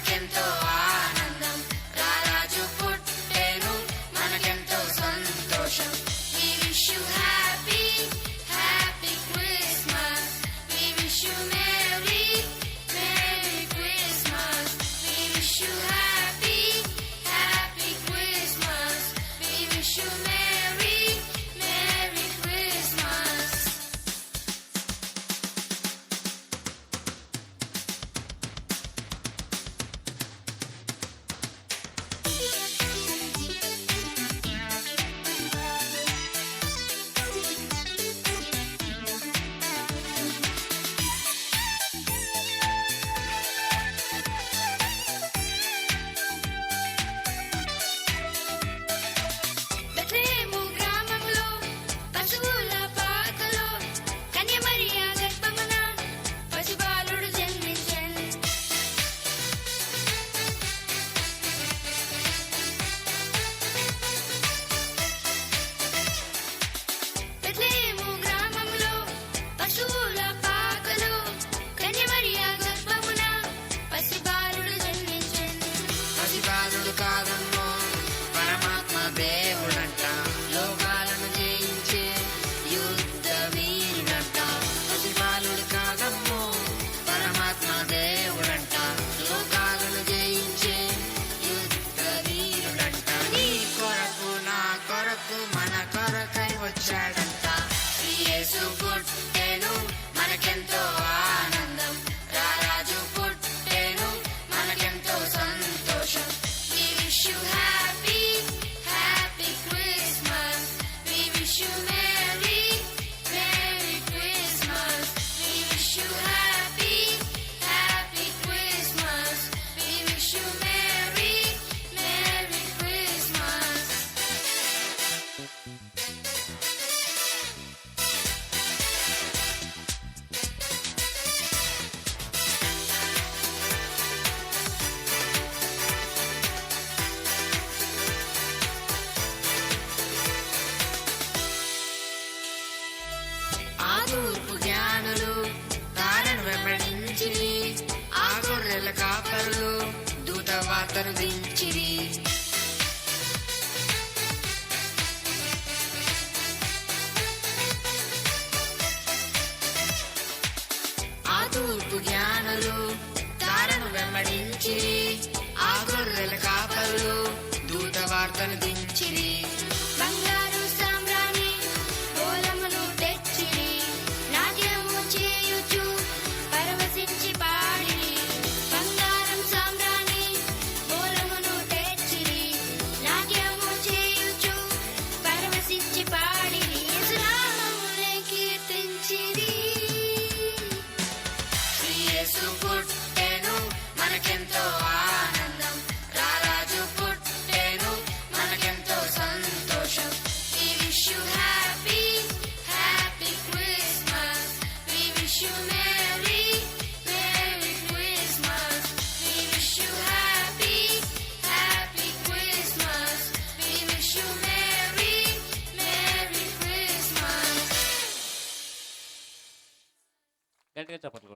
మనకెంతో ఆనందం, రారాజు పుట్టెను మనకెంతో సంతోషం. We wish you happy, happy Christmas. We wish you merry, merry Christmas. We wish you happy, happy Christmas. We wish you merry, merry Christmas. Bethlehem గ్రామంలో పశువుల పాకలో కన్యమరియా గర్భమున పసిబాలుడు జన్మించెను. బెత్లెహేము గ్రామంలో పశువుల పాకలో కన్యమరియా గర్భమున పసిబాలుడు జన్మించెను. పసిబాలుడు కాదమ్మో పరమాత్మ దేవుడంట, లోకాలను జయించే యుద్ధ వీరుడంట. పసిబాలుడు కాదమ్మో పరమాత్మ దేవుడంట, లోకాలను జయించే యుద్ధ వీరుడంట. నీ కొరకు నా కొరకు మన కొరకై వచ్చాడంట. యేసు పుట్టెను మనకెంతో ఆనందం, రారాజు పుట్టెను మనకెంతో సంతోషం. We wish you happy, happy Christmas. We wish you merry, merry Christmas. We wish you happy, happy Christmas. We wish you merry, merry Christmas. ఆ తూర్పు జ్ఞానులు తారను వెంబడించిరి, ఆ గొర్రెల కాపరులు దూత వార్తను దించిరి. ఆ తూర్పు జ్ఞానులు తారను వెంబడించిరి, ఆ గొర్రెల కాపరులు దూత వార్తను దించిరి. బంగారు సామ్రాణి బోలమును తెచ్చిరి, నాట్యము చేయుచు పరవశించి పాడిరి. బంగారం సామ్రాణి బోలమును తెచ్చిరి, నాట్యము చేయుచు పరవశించి పాడిరి. యేసునామమునే కీర్తించిరి. యేసు పుట్టెను మనకెంతో ఆనందం, రారాజు పుట్టెను మనకెంతో సంతోషం. We wish you happy, happy Christmas. We wish you merry, merry Christmas. We wish you happy, happy Christmas. We wish you merry, merry Christmas. గట్టిగా చెప్పట్లు.